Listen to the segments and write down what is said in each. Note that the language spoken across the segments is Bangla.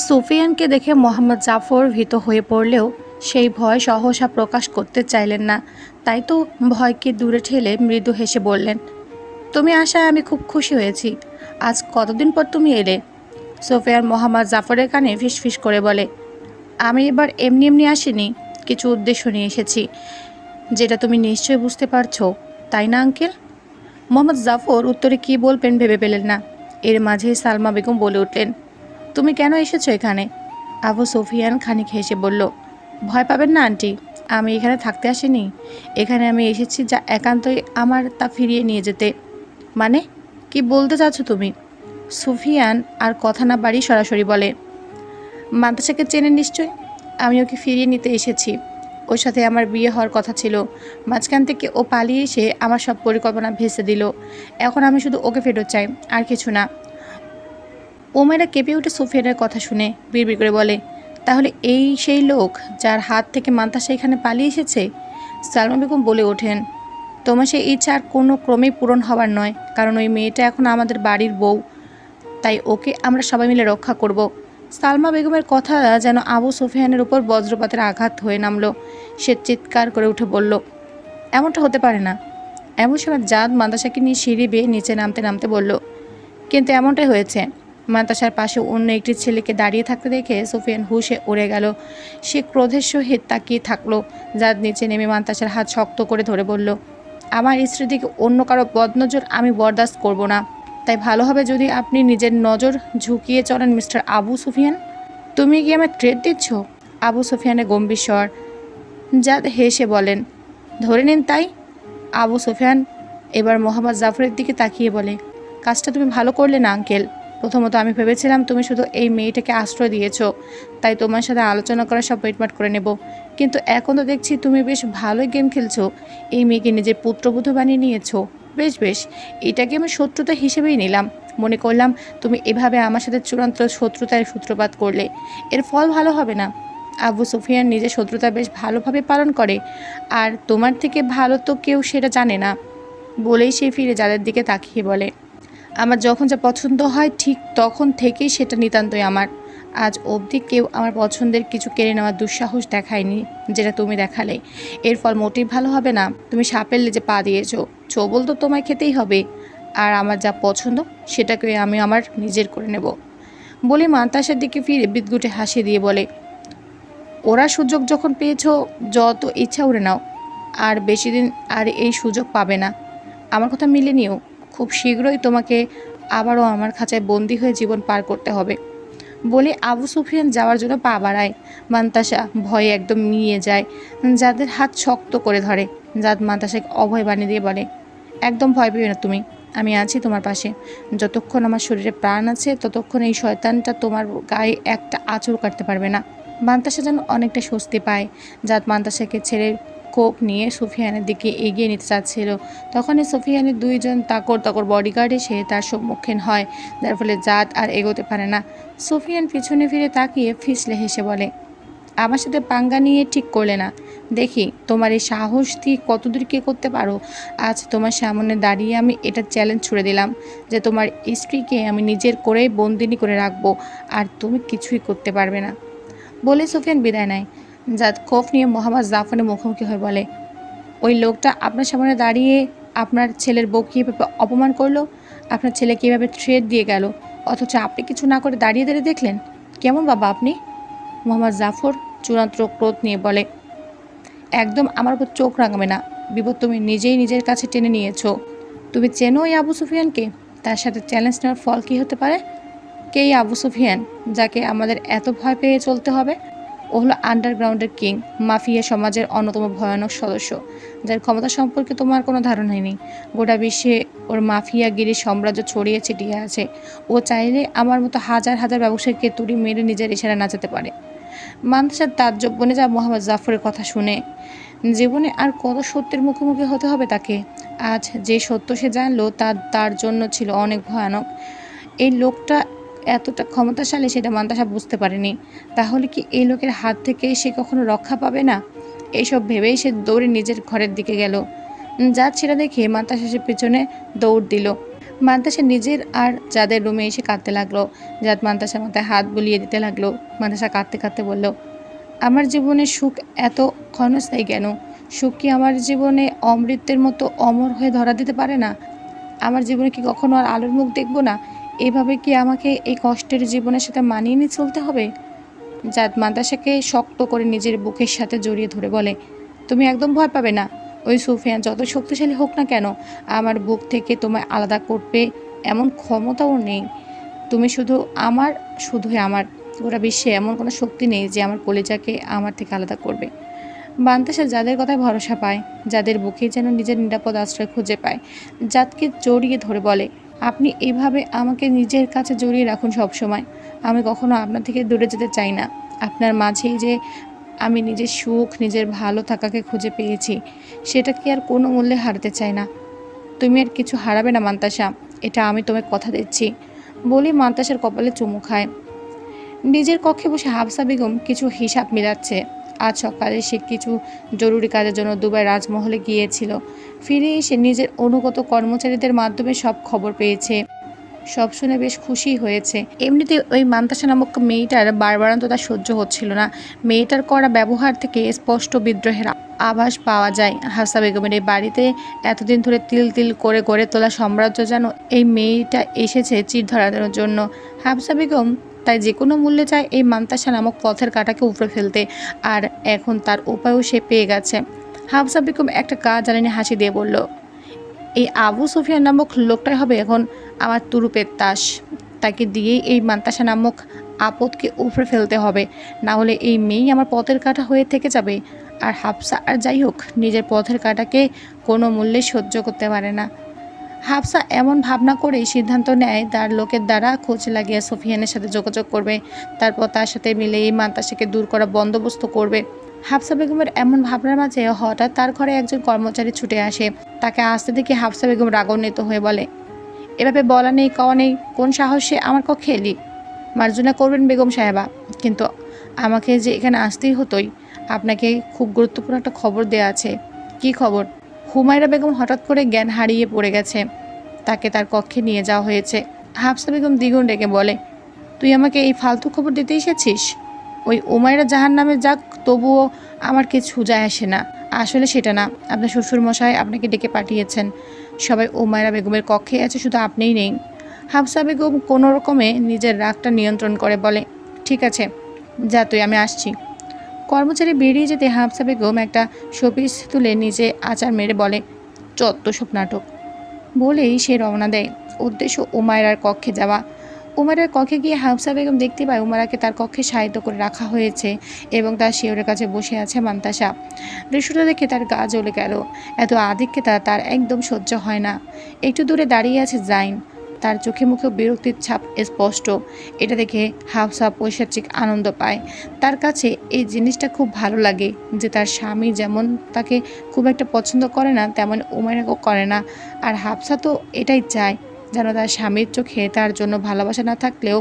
সুফিয়ানকে দেখে মোহাম্মদ জাফর ভীত হয়ে পড়লেও সেই ভয় সহসা প্রকাশ করতে চাইলেন না। তাই তো ভয়কে দূরে ঠেলে মৃদু হেসে বললেন, তুমি আসায় আমি খুব খুশি হয়েছি। আজ কতদিন পর তুমি এলে? সুফিয়ান মোহাম্মদ জাফরের কানে ফিসফিস করে বলে, আমি এবার এমনি এমনি আসিনি, কিছু উদ্দেশ্য নিয়ে এসেছি, যেটা তুমি নিশ্চয়ই বুঝতে পারছো, তাই না আঙ্কেল? মোহাম্মদ জাফর উত্তরে কী বলবেন ভেবে পেলেন না। এর মাঝেই সালমা বেগম বলে উঠলেন, তুমি কেন এসেছো এখানে? আবু সুফিয়ান খানিক হেসে বলল, ভয় পাবেন না আন্টি, আমি এখানে থাকতে আসিনি। এখানে আমি এসেছি যা একান্তই আমার, তা ফিরিয়ে নিয়ে যেতে। মানে কি বলতে চাচ্ছ তুমি? সুফিয়ান আর কথা না বাড়ি সরাসরি বলে, মাদ্রাসাকে চেনেন নিশ্চয়, আমি ওকে ফিরিয়ে নিতে এসেছি। ওর সাথে আমার বিয়ে হওয়ার কথা ছিল, মাঝখান থেকে ও পালিয়ে এসে আমার সব পরিকল্পনা ভেস্তে দিল। এখন আমি শুধু ওকে ফেরত চাই, আর কিছু না। ওমেরা কেঁপে উঠে সুফিয়ানের কথা শুনে বিড়বিড় করে বলে, তাহলে এই সেই লোক যার হাত থেকে মান্তাসা এখানে পালিয়ে এসেছে? সালমা বেগম বলে ওঠেন, তোমার সেই ইচ্ছা আর কোনো ক্রমেই পূরণ হবার নয়, কারণ ওই মেয়েটা এখন আমাদের বাড়ির বউ, তাই ওকে আমরা সবাই মিলে রক্ষা করব। সালমা বেগমের কথা যেন আবু সুফিয়ানের উপর বজ্রপাতের আঘাত হয়ে নামলো। সে চিৎকার করে উঠে বলল, এমনটা হতে পারে না। এমন সময় জাদ মান্তাসাকে নিয়ে সিঁড়ি বেয়ে নিচে নামতে নামতে বলল, কিন্তু এমনটাই হয়েছে। মান্তাসার পাশে অন্য একটি ছেলেকে দাঁড়িয়ে থাকতে দেখে সুফিয়ান হুশে উড়ে গেল। সে ক্রোধের সহিত তাকিয়ে থাকলো। জাদ নিচে নেমে মান্তাসার হাত শক্ত করে ধরে বলল, আমার স্ত্রীর দিকে অন্য কারো বদনজর আমি বরদাস্ত করব না। তাই ভালো হবে যদি আপনি নিজের নজর ঝুঁকিয়ে চলেন মিস্টার আবু সুফিয়ান। তুমি কি আমার ট্রেড দিচ্ছ? আবু সুফিয়ানের গম্ভীর স্বর। জাদ হেসে বলেন, ধরে নিন তাই। আবু সুফিয়ান এবার মোহাম্মদ জাফরের দিকে তাকিয়ে বলে, কাজটা তুমি ভালো করলে না আঙ্কেল। প্রথমত আমি ভেবেছিলাম তুমি শুধু এই মেয়েটাকে আশ্রয় দিয়েছ, তাই তোমার সাথে আলোচনা করে সব মিটমাট করে নেব। কিন্তু এখন তো দেখছি তুমি বেশ ভালোই গেম খেলছো। এই মেয়েকে নিজের পুত্রবধূ বানিয়ে নিয়েছো। বেশ বেশ, এটাকে আমি শত্রুতা হিসেবেই নিলাম। মনে করলাম তুমি এভাবে আমার সাথে চূড়ান্ত শত্রুতার সূত্রপাত করলে, এর ফল ভালো হবে না। আবু সুফিয়ান নিজের শত্রুতা বেশ ভালোভাবে পালন করে, আর তোমার থেকে ভালো তো কেউ সেটা জানে না। বলেই সে ফিরে যাদের দিকে তাকিয়ে বলে, আমার যখন যা পছন্দ হয় ঠিক তখন থেকেই সেটা নিতান্তই আমার। আজ অবধি কেউ আমার পছন্দের কিছু কেড়ে নেওয়ার দুঃসাহস দেখায়নি, যেটা তুমি দেখালে। এর ফল মোটেই ভালো হবে না। তুমি সাপের লেজে পা দিয়েছো, ছোবল তো তোমায় খেতেই হবে। আর আমার যা পছন্দ সেটাকে আমি আমার নিজের করে নেব। বলে মান্তাসার দিকে ফিরে বিদঘুটে হাসি দিয়ে বলে, ওরা সুযোগ যখন পেয়েছো, যত ইচ্ছা উড়ে নাও। আর বেশি দিন আর এই সুযোগ পাবে না। আমার কথা মিলে নিও, খুব শীঘ্রই তোমাকে আবারও আমার খাঁচায় বন্দি হয়ে জীবন পার করতে হবে। বলে আবু সুফিয়ান যাওয়ার জন্য পা বাড়ায়। মান্তাসা ভয়ে একদম মিলিয়ে যায়। যাদের হাত শক্ত করে ধরে। জাদ মান্তাসাকে অভয় বানিয়ে দিয়ে বলে, একদম ভয় পেও না তুমি, আমি আছি তোমার পাশে। যতক্ষণ আমার শরীরে প্রাণ আছে ততক্ষণ এই শয়তানটা তোমার গায়ে একটা আঁচড় কাটতে পারবে না। মান্তাসা যেন অনেকটা স্বস্তি পায়। জাদ মান্তাসাকে ছেড়ে কোপ নিয়ে সুফিয়ানের দিকে এগিয়ে নিতে চাচ্ছিল। তখনই সুফিয়ানের দুইজন তাকর তাকর বডিগার্ড এসে তার সম্মুখীন হয়, যার ফলে জাদ আর এগোতে পারে না। সুফিয়ান পিছনে ফিরে তাকিয়ে ফিসলে হেসে বলে, আমার সাথে পাঙ্গা নিয়ে ঠিক করলে না। দেখি তোমার এই সাহস দিয়ে কতদূর কী করতে পারো। আজ তোমার সামনে দাঁড়িয়ে আমি এটা চ্যালেঞ্জ ছুড়ে দিলাম যে তোমার স্ত্রীকে আমি নিজের করেই বন্দিনী করে রাখবো, আর তুমি কিছুই করতে পারবে না। বলে সুফিয়ান বিদায় নেয়। জাদ খোফ নিয়ে মোহাম্মদ জাফরের মুখোমুখি হয়ে বলে, ওই লোকটা আপনার সামনে দাঁড়িয়ে আপনার ছেলের বউ কীভাবে অপমান করলো, আপনার ছেলে কীভাবে থ্রেট দিয়ে গেল, অথচ আপনি কিছু না করে দাঁড়িয়ে দাঁড়িয়ে দেখলেন। কেমন বাবা আপনি? মোহাম্মদ জাফর চূড়ান্ত ক্রোধ নিয়ে বলে, একদম আমার উপর চোখ রাঙাবে না। বিপদ তুমি নিজেই নিজের কাছে টেনে নিয়েছো। তুমি চেনো ওই আবু সুফিয়ানকে? তার সাথে চ্যালেঞ্জ নেওয়ার ফল কী হতে পারে? কে এই আবু সুফিয়ান, যাকে আমাদের এত ভয় পেয়ে চলতে হবে? ও হলো আন্ডারগ্রাউন্ডের কিং, মাফিয়া সমাজের অন্যতম ভয়ানক সদস্য, যার ক্ষমতা সম্পর্কে তোমার কোনো ধারণাই নেই। গোটা বিশ্বে ওর মাফিয়াগিরির সাম্রাজ্য ছড়িয়ে ছিটিয়ে আছে। ও চাইলে আমার মতো হাজার হাজার ব্যবসায়ীকে তুড়ি মেরে নিজের ইশারা নাচাতে পারে। মানসার তাজ্জব বনে যায় মোহাম্মদ জাফরের কথা শুনে। জীবনে আর কত সত্যের মুখোমুখি হতে হবে তাকে। আজ যে সত্য সে জানলো তা তার জন্য ছিল অনেক ভয়ানক। এই লোকটা এতটা ক্ষমতাশালী সেটা মান্তাসা বুঝতে পারেনি। তাহলে কি এই লোকের হাত থেকে সে কখনো রক্ষা পাবে না? এইসব ভেবেই সে দৌড়ে নিজের ঘরের দিকে গেল। যা ছেড়ে দেখে মান্তাসা সে পেছনে দৌড় দিল। মান্তাসা নিজের আর যাদের রুমে এসে কাঁদতে লাগলো। জাদ মান্তাসার মাথায় হাত বুলিয়ে দিতে লাগলো। মান্তাসা কাঁদতে কাঁদতে বলল, আমার জীবনে সুখ এত ক্ষণস্থায়ী কেন? সুখ কি আমার জীবনে অমৃতের মতো অমর হয়ে ধরা দিতে পারে না? আমার জীবনে কি কখনো আর আলোর মুখ দেখব না? এভাবে কি আমাকে এই কষ্টের জীবনের সাথে মানিয়ে নিয়ে চলতে হবে? জাদ মান্তাসাকে শক্ত করে নিজের বুকের সাথে জড়িয়ে ধরে বলে, তুমি একদম ভয় পাবে না। ওই সুফিয়ান যত শক্তিশালী হোক না কেন, আমার বুক থেকে তোমায় আলাদা করবে এমন ক্ষমতাও নেই। তুমি শুধুই আমার। গোটা বিশ্বে এমন কোনো শক্তি নেই যে আমার কলিজাকে আমার থেকে আলাদা করবে। মান্তাসা যাদের কথায় ভরসা পায়, যাদের বুকেই যেন নিজের নিরাপদ আশ্রয় খুঁজে পায়, জাদকে জড়িয়ে ধরে বলে, আপনি এইভাবে আমাকে নিজের কাছে জড়িয়ে রাখুন সবসময়। আমি কখনো আপনার থেকে দূরে যেতে চাই না। আপনার মাঝেই যে আমি নিজের সুখ, নিজের ভালো থাকাকে খুঁজে পেয়েছি, সেটা কি আর কোনো মূল্যে হারাতে চাই না। তুমি আর কিছু হারাবে না মান্তাসা, এটা আমি তোমায় কথা দিচ্ছি। বলেই মান্তাসার কপালে চুমু খায়। নিজের কক্ষে বসে হাফসা বেগম কিছু হিসাব মিলাচ্ছে। আজ সকালে সে কিছু জরুরি কাজের জন্য দুবাই রাজমহলে গিয়েছিল। ফিরে এসে নিজের অনুগত কর্মচারীদের মাধ্যমে সব খবর পেয়েছে। সব শুনে বেশ খুশি হয়েছে। এমনিতে ওই মান্তাসা নামক মেয়েটার বাড়বাড়ন্ত তার সহ্য হচ্ছিল না। মেয়েটার করা ব্যবহার থেকে স্পষ্ট বিদ্রোহের আভাস পাওয়া যায়। হাফসা বেগমের এই বাড়িতে এতদিন ধরে তিল তিল করে গড়ে তোলা সাম্রাজ্য যেন এই মেয়েটা এসেছে চির ধরানোর জন্য। হাফসা বেগম তাই যে কোনো মূল্যে চায় এই মান্তাসা নামক পথের কাঁটাকে উপড়ে ফেলতে। আর এখন তার উপায়ও সে পেয়ে গেছে। হাফসা বেগম একটা কাজ জানেনি হাসি দিয়ে বলল, এই আবু সুফিয়ান নামক লোকটাই হবে এখন আমার তুরুপের তাস। তাকে দিয়েই এই মান্তাসা নামক আপদকে উপড়ে ফেলতে হবে, না হলে এই মেয়েই আমার পথের কাঁটা হয়ে থেকে যাবে। আর হাফসা আর যাই হোক নিজের পথের কাঁটাকে কোনো মূল্যে সহ্য করতে পারে না। হাফসা এমন ভাবনা করেই সিদ্ধান্ত নেয় তার লোকের দ্বারা খোঁজ লাগিয়ে সুফিয়ানের সাথে যোগাযোগ করবে, তারপর তার সাথে মিলে এই মান্তাসাকে দূর করার বন্দোবস্ত করবে। হাফসা বেগমের এমন ভাবনার মাঝে হঠাৎ তার ঘরে একজন কর্মচারী ছুটে আসে। তাকে আসতে দেখে হাফসা বেগম রাগান্বিত হয়ে বলে, এভাবে বলা নেই কওয়া নেই, কোন সাহসে আমার কক্ষে এলি? মার্জনা করবেন বেগম সাহেবা, কিন্তু আমাকে যে এখানে আসতেই হতোই। আপনাকে খুব গুরুত্বপূর্ণ একটা খবর দেয়া আছে। কি খবর? হুমায়রা বেগম হঠাৎ করে জ্ঞান হারিয়ে পড়ে গেছে। তাকে তার কক্ষে নিয়ে যাওয়া হয়েছে। হাফসা বেগম দ্বিগুণ রেগে বলে, তুই আমাকে এই ফালতু খবর দিতে এসেছিস? ওই উমায়রা জাহান নামে যাক, তবুও আমার কিছু যায় আসে না। আসলে সেটা না, আপনার শ্বশুরমশাই আপনাকে ডেকে পাঠিয়েছেন। সবাই উমায়রা বেগমের কক্ষে আছে, শুধু আপনিই নেই। হাফসা বেগম কোনো রকমে নিজের রাগটা নিয়ন্ত্রণ করে বলে, ঠিক আছে যা তুই, আমি আসছি। কর্মচারী বেরিয়ে যেতে হাফসা বেগম একটা শোপিস তুলে নিজে আচার মেরে বলে, যত সব নাটক। বলেই সে রওনা দেয়। উদ্দেশ্য উমায়রার কক্ষে যাওয়া। উমায়রার কক্ষে গিয়ে হাফসা বেগম দেখতে পায় উমায়রাকে তার কক্ষে সাহিত্য করে রাখা হয়েছে এবং তার শিয়রের কাছে বসে আছে মান্তাসা। দৃশ্যটা দেখে তার গা জ্বলে গেল। এত আধিক্যতা তার একদম সহ্য হয় না। একটু দূরে দাঁড়িয়ে আছে জাইন, তার চোখে মুখে বিরক্তির ছাপ স্পষ্ট। এটা দেখে হাফসা পৈশাচিক আনন্দ পায়। তার কাছে এই জিনিসটা খুব ভালো লাগে যে তার স্বামী যেমন তাকে খুব একটা পছন্দ করে না, তেমন উমায়রাকেও করে না। আর হাফসা তো এটাই চায়, যেন তার স্বামীর চোখে তার জন্য ভালোবাসা না থাকলেও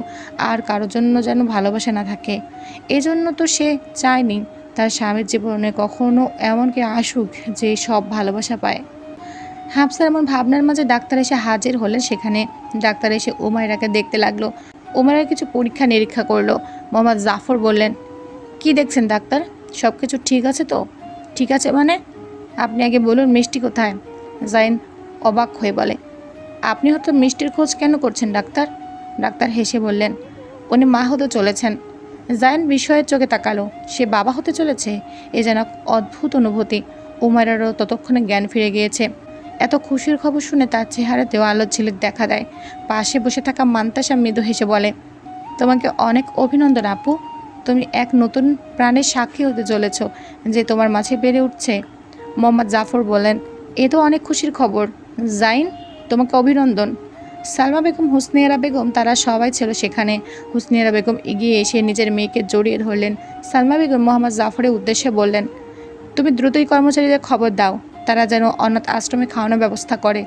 আর কারোর জন্য যেন ভালোবাসা না থাকে। এজন্য তো সে চায়নি তার স্বামীর জীবনে কখনো এমন কে আসুক যে সব ভালোবাসা পায়। হাফসার এমন ভাবনার মাঝে ডাক্তার এসে হাজির হলেন সেখানে। ডাক্তার এসে উমায়রাকে দেখতে লাগলো। উমায়রা কিছু পরীক্ষা নিরীক্ষা করলো। মোহাম্মদ জাফর বললেন, কি দেখছেন ডাক্তার? সব কিছু ঠিক আছে তো? ঠিক আছে মানে? আপনি আগে বলুন মিষ্টি কোথায়? জাইন অবাক হয়ে বলে, আপনি হয়তো মিষ্টির খোঁজ কেন করছেন ডাক্তার? ডাক্তার হেসে বললেন, উনি মা হতে চলেছেন। জাইন বিস্ময়ের চোখে তাকালো। সে বাবা হতে চলেছে? এ যেন অদ্ভুত অনুভূতি। উমায়রারও ততক্ষণে জ্ঞান ফিরে গিয়েছে। এত খুশির খবর শুনে তার চেহারাতেও আলোর ঝিলিক দেখা দেয়। পাশে বসে থাকা মান্তাসা মৃদু হেসে বলে, তোমাকে অনেক অভিনন্দন আপু। তুমি এক নতুন প্রাণের সাক্ষী হতে চলেছ যে তোমার মাঝে বেড়ে উঠছে। মোহাম্মদ জাফর বলেন, এ তো অনেক খুশির খবর। জাইন, তোমাকে অভিনন্দন। সালমা বেগম, হুসনিয়ারা বেগম তারা সবাই ছিল সেখানে। হুসনিয়ারা বেগম এগিয়ে এসে নিজের মেয়েকে জড়িয়ে ধরলেন। সালমা বেগম মোহাম্মদ জাফরের উদ্দেশ্যে বললেন, তুমি দ্রুতই কর্মচারীদের খবর দাও, তারা যেন অনাথ আশ্রমে খাওয়ানোর ব্যবস্থা করে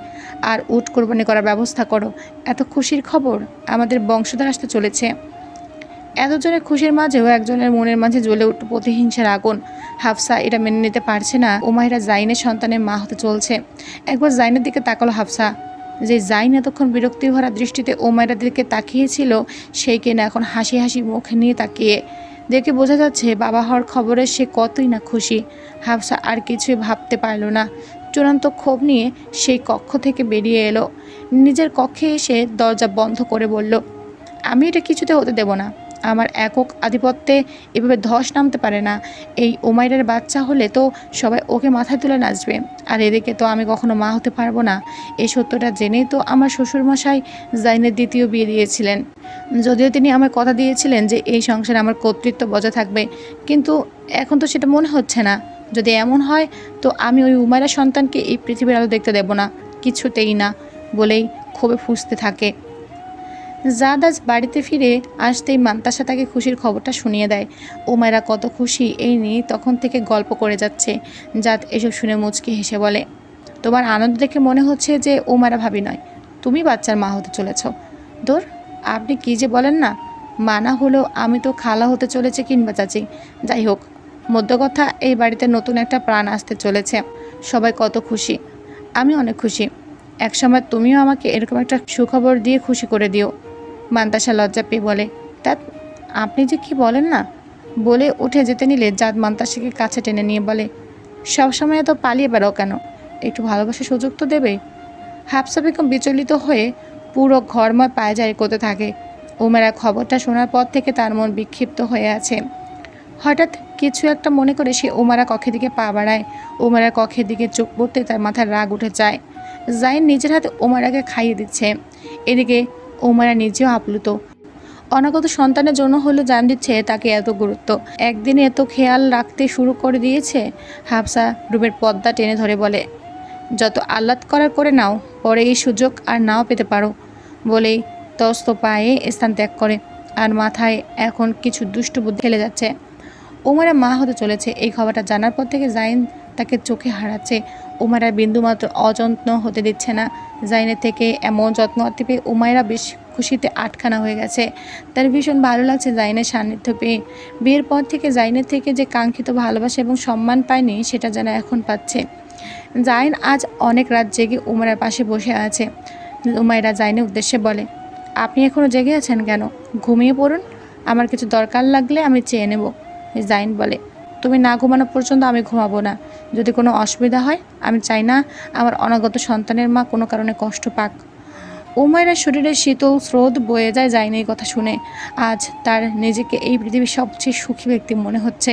আর উট কোরবানি করার ব্যবস্থা করো। এত খুশির খবর, আমাদের বংশধর আসতে চলেছে। এতজনের খুশির মাঝেও একজনের মনের মাঝে জ্বলে উঠল প্রতিহিংসার আগুন। হাফসা এটা মেনে নিতে পারছে না উমায়রা জাইনের সন্তানের মা হতে চলছে। একবার জাইনের দিকে তাকালো হাফসা। যে জাইন এতক্ষণ বিরক্তি ভরা দৃষ্টিতে ওমায়রার দিকে তাকিয়েছিল সেই কিনা এখন হাসি হাসি মুখ নিয়ে তাকিয়ে। দেখে বোঝা যাচ্ছে বাবা হওয়ার খবরে সে কতই না খুশি। হাফসা আর কিছুই ভাবতে পারল না। চূড়ান্ত ক্ষোভ নিয়ে সেই কক্ষ থেকে বেরিয়ে এলো। নিজের কক্ষে এসে দরজা বন্ধ করে বলল, আমি এটা কিছুতে হতে দেব না। আমার একক আধিপত্যে এভাবে ধস নামতে পারে না। এই ওমাইরের বাচ্চা হলে তো সবাই ওকে মাথায় তুলে নাচবে, আর এদিকে তো আমি কখনো মা হতে পারবো না। এই সত্যটা জেনেই তো আমার শ্বশুরমশাই জাইনের দ্বিতীয় বিয়ে দিয়েছিলেন। যদিও তিনি আমায় কথা দিয়েছিলেন যে এই সংসারে আমার কর্তৃত্ব বজায় থাকবে, কিন্তু এখন তো সেটা মনে হচ্ছে না। যদি এমন হয় তো আমি ওই উমাইরা সন্তানকে এই পৃথিবীর আলো দেখতে দেব না, কিছুতেই না, বলেই ক্ষোভে ফুঁসতে থাকে। জাদ আজ বাড়িতে ফিরে আসতেই মান্তাসা তাকে খুশির খবরটা শুনিয়ে দেয়। উমাইরা কত খুশি এই নিয়ে তখন থেকে গল্প করে যাচ্ছে। জাদ এসব শুনে মুচকি হেসে বলে, তোমার আনন্দ দেখে মনে হচ্ছে যে উমাইরা ভাবি নয়, তুমি বাচ্চার মা হতে চলেছ। দূর, আপনি কি যে বলেন না, মানা হলেও আমি তো খালা হতে চলেছে কিংবা চাচি। যাই হোক, মধ্য কথা এই বাড়িতে নতুন একটা প্রাণ আসতে চলেছে। সবাই কত খুশি, আমি অনেক খুশি। একসময় তুমিও আমাকে এরকম একটা সুখবর দিয়ে খুশি করে দিও। মান্তাসা লজ্জা পেয়ে বলে, তা আপনি যে কি বলেন না। বলে উঠে যেতে নিলে জাদ মান্তাসাকে কাছে টেনে নিয়ে বলে, সবসময় এত পালিয়ে বেড়াও কেন? একটু ভালোবাসার সুযোগ তো দেবে। হাফসা বেগম বিচলিত হয়ে পুরো ঘরময় পায়চারি করতে থাকে। উমেরা খবরটা শোনার পর থেকে তার মন বিক্ষিপ্ত হয়ে আছে। হঠাৎ কিছু একটা মনে করে সে উমারা কক্ষের দিকে পা বাড়ায়। উমারা কক্ষের দিকে চোখ পড়তে তার মাথায় রাগ উঠে যায়। জাইন নিজের হাতে উমারাকে খাইয়ে দিচ্ছে, এদিকে উমারা নিজেও আপ্লুত। অনাগত সন্তানের জন্য হলো জান দিচ্ছে তাকে এত গুরুত্ব, একদিনে এত খেয়াল রাখতে শুরু করে দিয়েছে। হাফসা রুমের পর্দা টেনে ধরে বলে, যত আহ্লাদ করার করে নাও, পরে এই সুযোগ আর নাও পেতে পারো, বলেই তস্ত পায়ে স্থান ত্যাগ করে। আর মাথায় এখন কিছু দুষ্ট বুদ্ধি খেলে যাচ্ছে। উমারা মা হতে চলেছে এই খবরটা জানার পর থেকে জাইন তাকে চোখে হারাচ্ছে। উমারা বিন্দুমাত্র অযত্ন হতে দিচ্ছে না। জাইনের থেকে এমন যত্ন পেয়ে উমায়রা বেশ খুশিতে আটখানা হয়ে গেছে। তার ভীষণ ভালো লাগছে জাইনের সান্নিধ্য পেয়ে। বিয়ের পর থেকে জাইনের থেকে যে কাঙ্ক্ষিত ভালোবাসা এবং সম্মান পায়নি সেটা যেন এখন পাচ্ছে। জাইন আজ অনেক রাত জেগে উমারার পাশে বসে আছে। উমায়রা জাইনের উদ্দেশ্যে বলে, আপনি এখনও জেগে আছেন কেন? ঘুমিয়ে পড়ুন, আমার কিছু দরকার লাগলে আমি চেয়ে নেব। জাইন বলে, তুমি না ঘুমানো পর্যন্ত আমি ঘুমাবো না। যদি কোনো অসুবিধা হয়, আমি চাই না আমার অনাগত সন্তানের মা কোনো কারণে কষ্ট পাক। উমায়রার শরীরে শীতল স্রোত বয়ে যায় জাইনের কথা শুনে। আজ তার নিজেকে এই পৃথিবীর সবচেয়ে সুখী ব্যক্তি মনে হচ্ছে।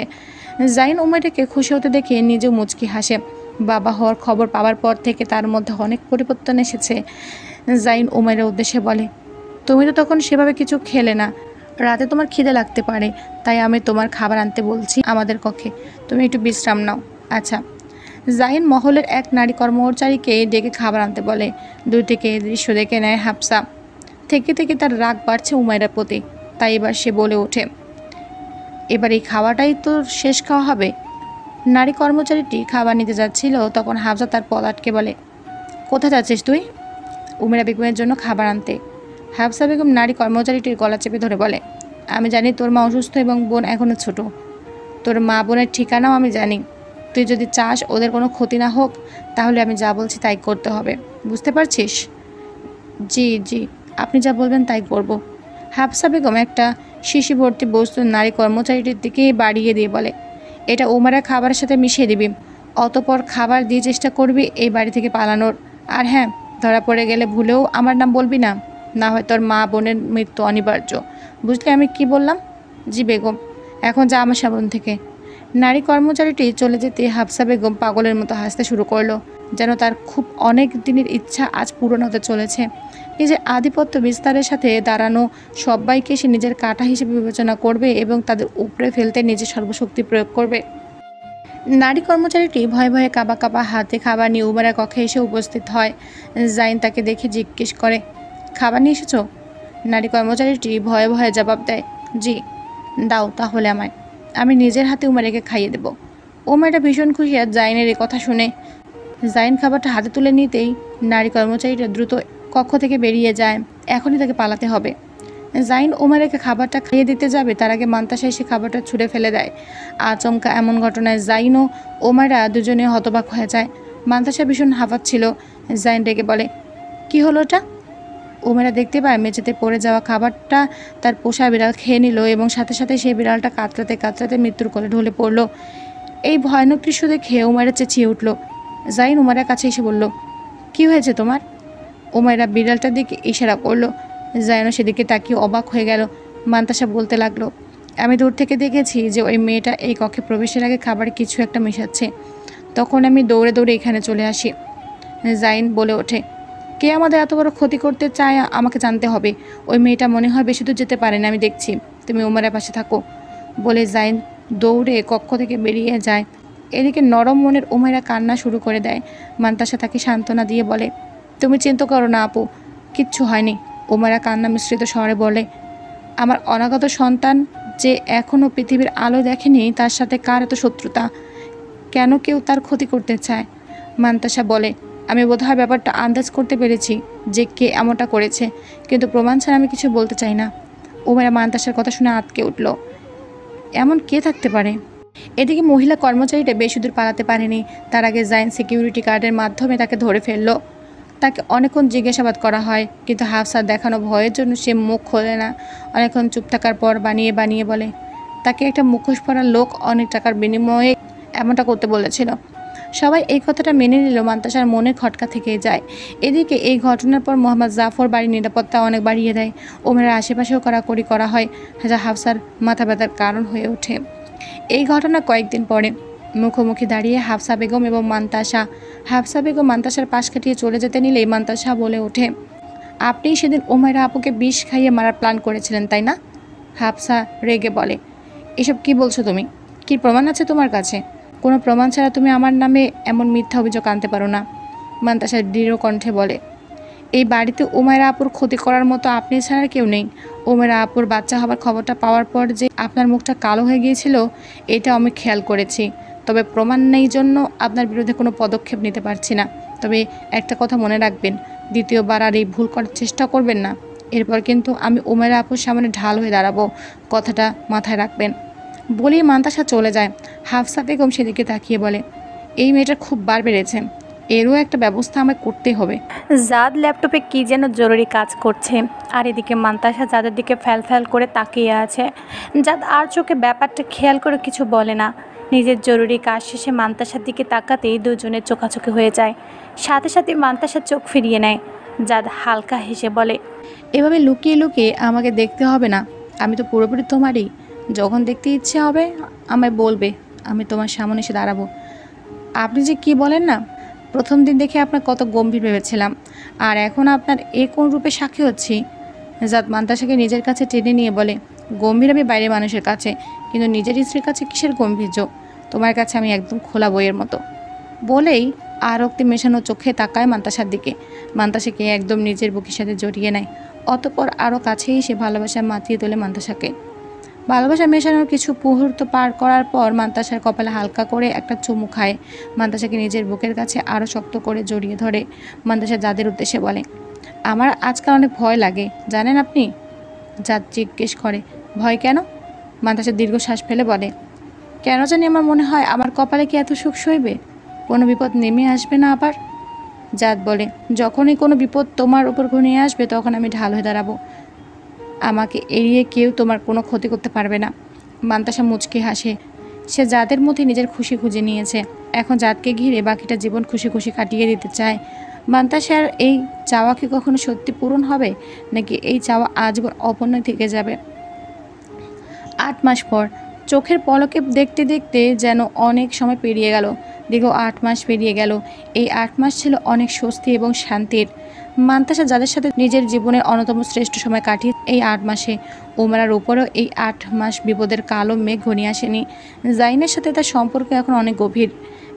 জাইন উমায়রাকে খুশি হতে দেখে নিজেও মুচকি হাসে। বাবা হওয়ার খবর পাওয়ার পর থেকে তার মধ্যে অনেক পরিবর্তন এসেছে। জাইন উমায়রার উদ্দেশ্যে বলে, তুমি তো তখন সেভাবে কিছু খেলে না। রাতে তোমার খিদে লাগতে পারে, তাই আমি তোমার খাবার আনতে বলছি আমাদের কক্ষে। তুমি একটু বিশ্রাম নাও। আচ্ছা। জাইন মহলের এক নারী কর্মচারীকে ডেকে খাবার আনতে বলে। দূর থেকে এই দৃশ্য দেখে নেয় হাফসা। থেকে থেকে তার রাগ বাড়ছে উমায়রার প্রতি। তাই এবার সে বলে ওঠে, এবার এই খাওয়াটাই তো শেষ খাওয়া হবে। নারী কর্মচারীটি খাবার নিতে যাচ্ছিল, তখন হাফসা তার পদ আটকে বলে, কোথায় যাচ্ছিস তুই? উমেরা বেগমের জন্য খাবার আনতে। হাফসা বেগম নারী কর্মচারীটির গলা চেপে ধরে বলে, আমি জানি তোর মা অসুস্থ এবং বোন এখনও ছোট। তোর মা বোনের ঠিকানাও আমি জানি। তুই যদি চাস ওদের কোনো ক্ষতি না হোক, তাহলে আমি যা বলছি তাই করতে হবে, বুঝতে পারছিস? জি জি, আপনি যা বলবেন তাই করব। হাফসা বেগম একটা শিশি ভর্তি বস্তু নারী কর্মচারীটির দিকে বাড়িয়ে দিয়ে বলে, এটা উমারা খাবারের সাথে মিশিয়ে দিবি। অতপর খাবার দিয়ে চেষ্টা করবি এই বাড়ি থেকে পালানোর। আর হ্যাঁ, ধরা পড়ে গেলে ভুলেও আমার নাম বলবি না, না হয় তোর মা বোনের মৃত্যু অনিবার্য। বুঝলি আমি কি বললাম? জি বেগম। এখন যা আমার সামনে থেকে। নারী কর্মচারীটি চলে যেতে হাফসা বেগম পাগলের মতো হাসতে শুরু করলো, যেন তার খুব অনেক দিনের ইচ্ছা আজ পূরণ হতে চলেছে। নিজের আধিপত্য বিস্তারের সাথে দাঁড়ানো সবাইকে সে নিজের কাঁটা হিসেবে বিবেচনা করবে এবং তাদের উপড়ে ফেলতে নিজের সর্বশক্তি প্রয়োগ করবে। নারী কর্মচারীটি ভয়ে ভয়ে কাবা কাবা হাতে খাবার নিয়ে উমারা কক্ষে এসে উপস্থিত হয়। জাইন তাকে দেখে জিজ্ঞেস করে, খাবার নিয়ে এসেছো? নারী কর্মচারীটি ভয়ে ভয়ে জবাব দেয়, জি। দাও তাহলে আমায়, আমি নিজের হাতে উমারাকে খাইয়ে দেব। উমারা ভীষণ খুশি আর জাইনের এই কথা শুনে। জাইন খাবারটা হাতে তুলে নিতেই নারী কর্মচারীটা দ্রুত কক্ষ থেকে বেরিয়ে যায়। এখনই তাকে পালাতে হবে। জাইন উমারাকে খাবারটা খাইয়ে দিতে যাবে, তার আগে মান্তাসা এসে খাবারটা ছুঁড়ে ফেলে দেয়। আচমকা এমন ঘটনায় জাইন ও ওমারা দুজনে হতবাক হয়ে যায়। মান্তাসা ভীষণ হাঁপাচ্ছিল। জাইন ডেকে বলে, কি হলো ওটা? উমেরা দেখতে পায় মেঝেতে পড়ে যাওয়া খাবারটা তার পোষা বিড়াল খেয়ে নিল এবং সাথে সাথে সেই বিড়ালটা কাতরাতে কাতরাতে মৃত্যুর কোলে ঢলে পড়ল। এই ভয়ানক দৃশ্য দেখে উমায়রা চেঁচিয়ে উঠল। জাইন উমায়রার কাছে এসে বলল, কি হয়েছে তোমার? উমায়রা বিড়ালটার দিকে ইশারা করলো। জাইনও সেদিকে তাকিয়ে অবাক হয়ে গেল। মান্তাসা বলতে লাগলো, আমি দূর থেকে দেখেছি যে ওই মেয়েটা এই কক্ষে প্রবেশের আগে খাবারে কিছু একটা মেশাচ্ছে। তখন আমি দৌড়ে দৌড়ে এখানে চলে আসি। জাইন বলে ওঠে, কে আমাদের এত বড় ক্ষতি করতে চায় আমাকে জানতে হবে। ওই মেয়েটা মনে হয় বেশি দূর যেতে পারে না, আমি দেখছি। তুমি উমারের পাশে থাকো। বলে জাইন দৌড়ে কক্ষ থেকে বেরিয়ে যায়। এদিকে নরম মনের উমাইরা কান্না শুরু করে দেয়। মান্তাসা তাকে সান্ত্বনা দিয়ে বলে, তুমি চিন্তা করো না আপু, কিচ্ছু হয়নি। উমাইরা কান্না মিশ্রিত স্বরে বলে, আমার অনাগত সন্তান যে এখনও পৃথিবীর আলো দেখেনি, তার সাথে কার এত শত্রুতা? কেন কেউ তার ক্ষতি করতে চায়? মান্তাসা বলে, আমি বোধহয় ব্যাপারটা আন্দাজ করতে পেরেছি যে কে এমনটা করেছে, কিন্তু প্রমাণ ছাড়া আমি কিছু বলতে চাই না। উমাইরা মান্তাসার কথা শুনে আঁতকে উঠল। এমন কে থাকতে পারে? এদিকে মহিলা কর্মচারীটা বেশি দূর পালাতে পারেনি। তার আগে জাইন সিকিউরিটি গার্ডের মাধ্যমে তাকে ধরে ফেলল। তাকে অনেকক্ষণ জিজ্ঞাসাবাদ করা হয়, কিন্তু হাফসার দেখানো ভয়ের জন্য সে মুখ খোলে না। অনেকক্ষণ চুপ থাকার পর বানিয়ে বানিয়ে বলে, তাকে একটা মুখোশ পরা লোক অনেক টাকার বিনিময়ে এমনটা করতে বলেছিল। সবাই এই কথাটা মেনে নিল। মান্তাসার মনে খটকা থেকেই যায়। এদিকে এই ঘটনার পর মোহাম্মদ জাফর বাড়ির নিরাপত্তা অনেক বাড়িয়ে দেয়। ওমের আশেপাশেও কড়াকড়ি করা হয়, যা হাফসার মাথা ব্যথার কারণ হয়ে ওঠে। এই ঘটনা কয়েকদিন পরে। মুখোমুখি দাঁড়িয়ে হাফসা বেগম এবং মান্তাসা। হাফসা বেগম মান্তাসার পাশ কাটিয়ে চলে যেতে নিলেই মান্তাসা বলে ওঠে, আপনি সেদিন উমাইরা আপুকে বিষ খাইয়ে মারার প্ল্যান করেছিলেন, তাই না? হাফসা রেগে বলে, এসব কি বলছো তুমি? কি প্রমাণ আছে তোমার কাছে? কোনো প্রমাণ ছাড়া তুমি আমার নামে এমন মিথ্যা অভিযোগ আনতে পারো না। মান্তাসা দৃঢ় কণ্ঠে বলে, এই বাড়িতে উমাইরা আপুর ক্ষতি করার মতো আপনি ছাড়া কেউ নেই। উমাইরা আপুর বাচ্চা হবার খবরটা পাওয়ার পর যে আপনার মুখটা কালো হয়ে গিয়েছিল, এটা আমি খেয়াল করেছি। তবে প্রমাণ নেই জন্য আপনার বিরুদ্ধে কোনো পদক্ষেপ নিতে পারছি না। তবে একটা কথা মনে রাখবেন, দ্বিতীয়বার আর এই ভুল করার চেষ্টা করবেন না। এরপর কিন্তু আমি উমাইরা আপুর সামনে ঢাল হয়ে দাঁড়াবো, কথাটা মাথায় রাখবেন। বলেই মান্তাসা চলে যায়। হাফসা বেগম সেদিকে তাকিয়ে বলে, এই মেয়েটার খুব বার বেড়েছে, এরও একটা ব্যবস্থা আমায় করতে হবে। জাদ ল্যাপটপে কী যেন জরুরি কাজ করছে, আর এদিকে মান্তাসা জাদের দিকে ফ্যাল ফ্যাল করে তাকিয়ে আছে। জাদ আর চোখে ব্যাপারটা খেয়াল করে কিছু বলে না। নিজের জরুরি কাজ শেষে মান্তাসার দিকে তাকাতেই দুজনের চোখাচোখি হয়ে যায়। সাথে সাথে মান্তাসা চোখ ফিরিয়ে নেয়। জাদ হালকা হেসে বলে, এভাবে লুকিয়ে লুকিয়ে আমাকে দেখতে হবে না, আমি তো পুরোপুরি তোমারই। যখন দেখতে ইচ্ছে হবে আমায় বলবে, আমি তোমার সামনে এসে দাঁড়াবো। আপনি যে কি বলেন না, প্রথম দিন দেখে আপনার কত গম্ভীর ভেবেছিলাম, আর এখন আপনার এ কোন রূপে সাক্ষী হচ্ছি। জাত মান্তাসাকে নিজের কাছে টেনে নিয়ে বলে, গম্ভীর আমি বাইরের মানুষের কাছে, কিন্তু নিজের স্ত্রীর কাছে কিসের গম্ভীর্য? তোমার কাছে আমি একদম খোলা বইয়ের মতো। বলেই আরক্তি মেশানো চোখে তাকায় মান্তাসার দিকে। মান্তাসাকে একদম নিজের বুকের সাথে জড়িয়ে নেয়। অতঃপর আরও কাছে এসে ভালোবাসা মাতিয়ে তোলে মান্তাসাকে। ভালোবাসা মেশানোর কিছু মুহূর্ত পার করার পর মান্তাসার কপালে হালকা করে একটা চুমু খায়। মান্তাসাকে নিজের বুকের কাছে আরও শক্ত করে জড়িয়ে ধরে। মান্তাসা জাদের উদ্দেশ্যে বলে, আমার আজকাল অনেক ভয় লাগে, জানেন আপনি? জাদ জিজ্ঞেস করে, ভয় কেন? মান্তাসা দীর্ঘশ্বাস ফেলে বলে, কেন জানি আমার মনে হয় আমার কপালে কি এত সুখ সইবে? কোনো বিপদ নেমে আসবে না আবার? জাদ বলে, যখনই কোনো বিপদ তোমার উপর ঘনিয়ে আসবে তখন আমি ঢাল হয়ে দাঁড়াবো। আমাকে এড়িয়ে কেউ তোমার কোনো ক্ষতি করতে পারবে না। মান্তাসা মুচকি হাসে। সে জাদের মধ্যে নিজের খুশি খুঁজে নিয়েছে। এখন জাদকে ঘিরে বাকিটা জীবন খুশি খুশি কাটিয়ে দিতে চায়। মান্তাসার এই চাওয়া কি কখনো সত্যি পূরণ হবে, নাকি এই চাওয়া আজীবন অপূর্ণ থেকে যাবে? 8 মাস পর। চোখের পলকে দেখতে দেখতে যেন অনেক সময় পেরিয়ে গেল। দীর্ঘ 8 মাস পেরিয়ে গেল। এই 8 মাস ছিল অনেক স্বস্তি এবং শান্তির। মান্তাসা যাদের সাথে নিজের জীবনের অন্যতম শ্রেষ্ঠ সময় কাটিয়ে এই 8 মাসে। উমারার উপরেও এই 8 মাস বিপদের কালো মেঘ ঘনিয়ে আসেনি। জাইনের সাথে তার সম্পর্ক এখন অনেক গভীর।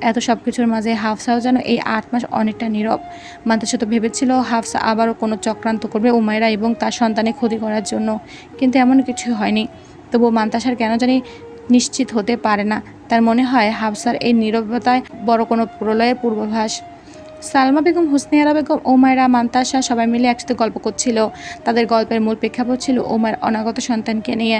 এত সব কিছুর মাঝে হাফসাও যেন এই 8 মাস অনেকটা নীরব। মান্তাসা তো ভেবেছিল হাফসা আবারও কোনো চক্রান্ত করবে উমাইরা এবং তার সন্তানের ক্ষতি করার জন্য, কিন্তু এমন কিছু হয়নি। তবুও মান্তাসার কেন জানি নিশ্চিত হতে পারে না। তার মনে হয় হাফসার এই নীরবতায় বড় কোনো প্রলয়ের পূর্বাভাস। সালমা বেগম, হুসনিয়ারা বেগম, ওমায়রা, মান্তাসা সবাই মিলে একসাথে গল্প করছিল। তাদের গল্পের মূল প্রেক্ষাপট ছিল ওমার অনাগত সন্তানকে নিয়ে।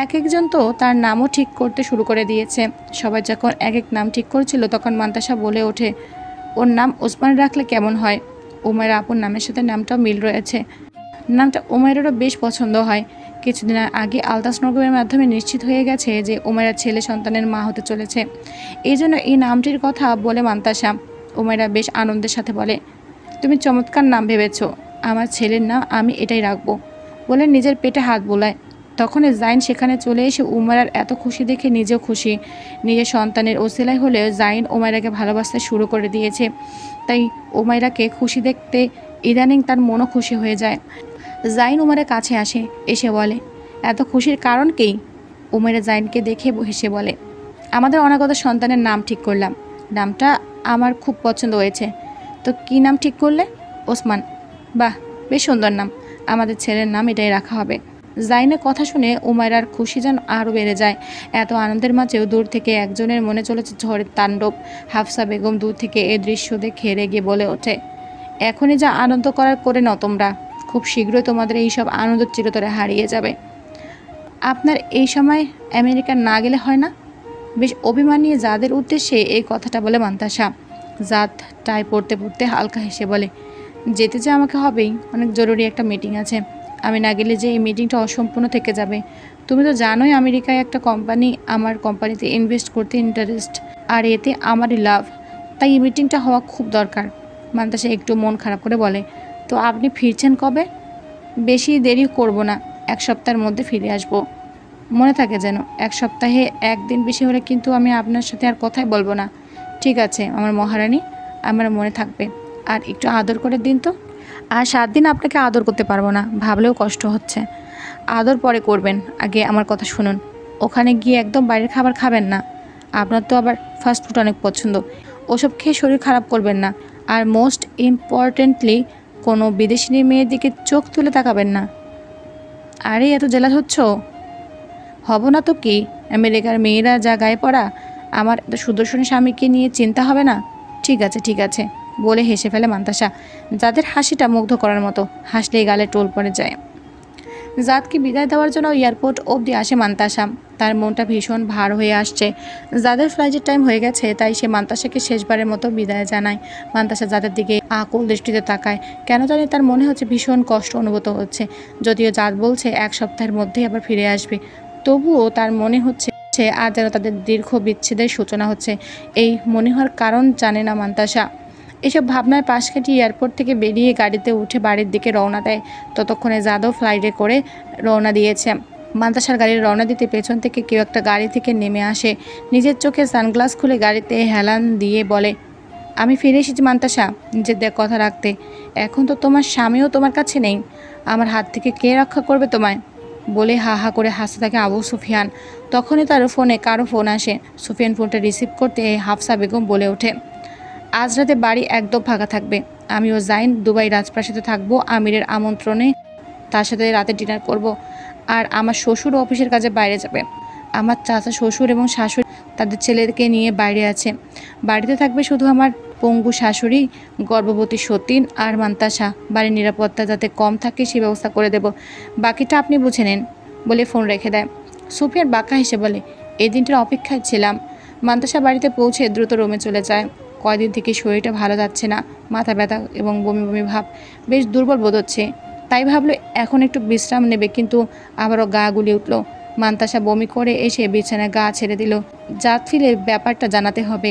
এক একজন তো তার নামও ঠিক করতে শুরু করে দিয়েছে। সবাই যখন এক এক নাম ঠিক করছিল তখন মান্তাসা বলে ওঠে, ওর নাম ওসমান রাখলে কেমন হয়? উমাইরা আপুর নামের সাথে নামটাও মিল রয়েছে। নামটা উমাইরারও বেশ পছন্দ হয়। কিছুদিন আগে আলতাসনগরের মাধ্যমে নিশ্চিত হয়ে গেছে যে উমাইরা ছেলে সন্তানের মা হতে চলেছে। এই জন্য এই নামটির কথা বলে মান্তাসা। উমাইরা বেশ আনন্দের সাথে বলে, তুমি চমৎকার নাম ভেবেছ, আমার ছেলের নাম আমি এটাই রাখবো বলে নিজের পেটে হাত বোলায়। তখনই জাইন সেখানে চলে এসে উমাইরার এত খুশি দেখে নিজেও খুশি। নিজের সন্তানের ওসিলায় হলেও জাইন উমাইরাকে ভালোবাসতে শুরু করে দিয়েছে। তাই উমাইরাকে খুশি দেখতে ইদানিং তার মনও খুশি হয়ে যায়। জাইন উমাইরার কাছে আসে, এসে বলে, এত খুশির কারণ কি? উমাইরা জাইনকে দেখে হেসে বলে, আমাদের অনাগত সন্তানের নাম ঠিক করলাম। নামটা আমার খুব পছন্দ হয়েছে। তো কী নাম ঠিক করলে? ওসমান। বাহ, বেশ সুন্দর নাম। আমাদের ছেলের নাম এটাই রাখা হবে। জাইনের কথা শুনে উমাইরার খুশি যেন আরও বেড়ে যায়। এত আনন্দের মাঝেও দূর থেকে একজনের মনে চলেছে ঝড়ের তাণ্ডব। হাফসা বেগম দূর থেকে এই দৃশ্য দেখে রেগে বলে ওঠে, এখনই যা আনন্দ করার করে নাও তোমরা। খুব শীঘ্রই তোমাদের এইসব আনন্দ চিরতরে হারিয়ে যাবে। আপনার এই সময় আমেরিকা না গেলে হয় না? বেশ অভিমান নিয়ে জাদের উদ্দেশ্যে এই কথাটা বলে মান্তাসা। জাদ টাই পড়তে পড়তে হালকা হেসে বলে, যেতে যে আমাকে হবেই, অনেক জরুরি একটা মিটিং আছে। আমি না গেলে যে এই মিটিংটা অসম্পূর্ণ থেকে যাবে। তুমি তো জানোই আমেরিকায় একটা কোম্পানি আমার কোম্পানিতে ইনভেস্ট করতে ইন্টারেস্ট, আর এতে আমারই লাভ। তাই এই মিটিংটা হওয়া খুব দরকার। মান্তাসা একটু মন খারাপ করে বলে, তো আপনি ফিরছেন কবে? বেশি দেরি করব না, 1 সপ্তাহের মধ্যে ফিরে আসব। মনে থাকে যেন, 1 সপ্তাহে 1 দিন বেশি হলে কিন্তু আমি আপনার সাথে আর কথাই বলবো না। ঠিক আছে আমার মহারানী, আমার মনে থাকবে। আর একটু আদর করে দিন তো। আর 7 দিন আপনাকে আদর করতে পারবো না, ভাবলেও কষ্ট হচ্ছে। আদর পরে করবেন, আগে আমার কথা শুনুন। ওখানে গিয়ে একদম বাইরের খাবার খাবেন না। আপনার তো আবার ফাস্ট ফুড অনেক পছন্দ, ওসব খেয়ে শরীর খারাপ করবেন না। আর মোস্ট ইম্পর্টেন্টলি, কোনো বিদেশিনী মেয়ের দিকে চোখ তুলে তাকাবেন না। আরে এত জেলাস হচ্ছ? হব না তো কি? আমেরিকার মেয়েরা যা গায়ে পড়া, আমার এত সুদর্শন স্বামীকে নিয়ে চিন্তা হবে না? ঠিক আছে ঠিক আছে বলে হেসে ফেলে মান্তাসা। যাদের হাসিটা মুগ্ধ করার মতো, হাসলেই গালে টোল পড়ে যায়। জাদকে বিদায় দেওয়ার জন্য এয়ারপোর্ট অবধি আসে মান্তাসা। তার মনটা ভীষণ ভার হয়ে আসছে। জাদের ফ্লাইটের টাইম হয়ে গেছে, তাই সে মান্তাসাকে শেষবারের মতো বিদায় জানায়। মান্তাসা জাদের দিকে আকুল দৃষ্টিতে তাকায়। কেন জানি তার মনে হচ্ছে ভীষণ কষ্ট অনুভূত হচ্ছে। যদিও জাদ বলছে 1 সপ্তাহের মধ্যেই আবার ফিরে আসবে, তবুও তার মনে হচ্ছে আর যেন তাদের দীর্ঘ বিচ্ছেদের সূচনা হচ্ছে। এই মনে হওয়ার কারণ জানে না মান্তাসা। এসব ভাবনায় পাশ কাটিয়ে এয়ারপোর্ট থেকে বেরিয়ে গাড়িতে উঠে বাড়ির দিকে রওনা দেয়। ততক্ষণে জাদও ফ্লাইটে করে রওনা দিয়েছে। মান্তাসার গাড়ির রওনা দিতে পেছন থেকে কেউ একটা গাড়ি থেকে নেমে আসে। নিজের চোখে সানগ্লাস খুলে গাড়িতে হেলান দিয়ে বলে, আমি ফিরে এসেছি মান্তাসা, নিজের কথা রাখতে। এখন তো তোমার স্বামীও তোমার কাছে নেই, আমার হাত থেকে কে রক্ষা করবে তোমায়? বলে হা হা করে হাসতে থাকে আবু সুফিয়ান। তখনই তার ফোনে কারো ফোন আসে। সুফিয়ান ফোনটা রিসিভ করতে হাফসা বেগম বলে ওঠে, আজ রাতে বাড়ি একদম ফাঁকা থাকবে। আমিও জাইন দুবাই রাজপ্রাসাদে থাকবো আমিরের আমন্ত্রণে, তার সাথে রাতে ডিনার করব। আর আমার শ্বশুরও অফিসের কাজে বাইরে যাবে। আমার চাচা শ্বশুর এবং শাশুড়ি তাদের ছেলেকে নিয়ে বাইরে আছে। বাড়িতে থাকবে শুধু আমার পঙ্গু শাশুড়ি, গর্ভবতী সতীন আর মান্তাসা। বাড়ির নিরাপত্তা যাতে কম থাকে সে ব্যবস্থা করে দেব, বাকিটা আপনি বুঝে নেন বলে ফোন রেখে দেয়। সুফিয়ান বাঁকা হেসে বলে, এই দিনটার অপেক্ষায় ছিলাম। মান্তাসা বাড়িতে পৌঁছে দ্রুত রুমে চলে যায়। কয়দিন থেকে শরীরটা ভালো যাচ্ছে না, মাথা ব্যথা এবং বমি বমি ভাব, বেশ দুর্বল বোধ হচ্ছে। তাই ভাবলো এখন একটু বিশ্রাম নেবে, কিন্তু আবারও গা গুলিয়ে উঠল। মান্তাসা বমি করে এসে বিছানায় গা ছেড়ে দিল। জাত ফিরে ব্যাপারটা জানাতে হবে।